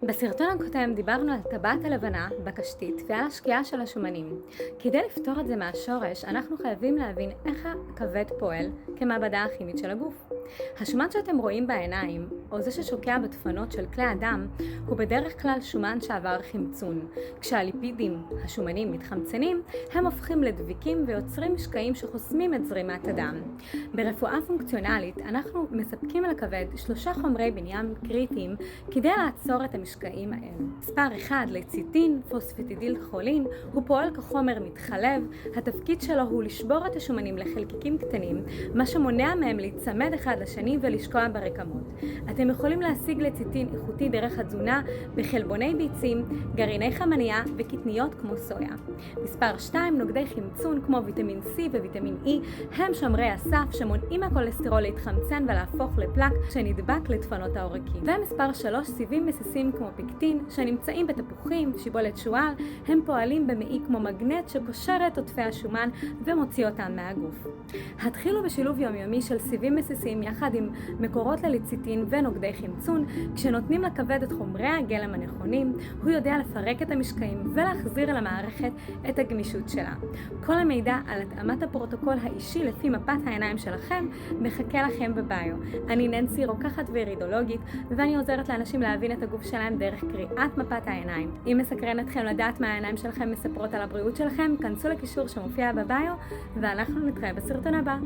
בסרטון הקודם דיברנו על טבעת הלבנה בקשתית ועל השקיעה של השומנים. כדי לפתור את זה מהשורש, אנחנו חייבים להבין איך הכבד פועל כמעבדה הכימית של הגוף. השומן שאתם רואים בעיניים, או זה ששוקע בדפנות של כלי הדם, הוא בדרך כלל שומן שעבר חמצון. כשהליפידים, השומנים, מתחמצנים, הם הופכים לדביקים ויוצרים משקעים שחוסמים את זרימת הדם. ברפואה פונקציונלית, אנחנו מספקים לכבד 3 חומרי בניין קריטיים כדי לעצור את המשקעים האלה. מספר 1, לציטין, פוספטידיל חולין, הוא פועל כחומר מתחלב. התפקיד שלו הוא לשבור את השומנים לחלקיקים קטנים, מה שמונע מהם להיצמד אחד לשני ולשקוע ברקמות. אתם יכולים להשיג לציטין איכותי דרך התזונה בחלבוני ביצים, גרעיני חמניה וקטניות כמו סויה. מספר 2, נוגדי חמצון כמו ויטמין C וויטמין E הם שומרי הסף שמונעים הכולסטרול להתחמצן ולהפוך לפלק שנדבק לדפנות העורקים. ומספר 3, סיבים מסיסים כמו פקטין שנמצאים בתפוחים, שיבולת שועל, הם פועלים במעי כמו מגנט שקושר את עוטפי השומן ומוציא אותם מהגוף. התחילו בשילוב יומיומי של סיבים מסיסים יחד עם מקורות ללציטין ונוגדי חמצון. כשנותנים לכבד את חומרי הגלם הנכונים, הוא יודע לפרק את המשקעים ולהחזיר למערכת את הגמישות שלה. כל המידע על התאמת הפרוטוקול האישי לפי מפת העיניים שלכם מחכה לכם בביו. אני ננסי, רוקחת ואירידולוגית, ואני עוזרת לאנשים להבין את הגוף שלהם דרך קריאת מפת העיניים. אם מסקרן אתכם לדעת מה העיניים שלכם מספרות על הבריאות שלכם, כנסו לקישור שמופיע בביו, ואנחנו נתראה בסרטון הבא.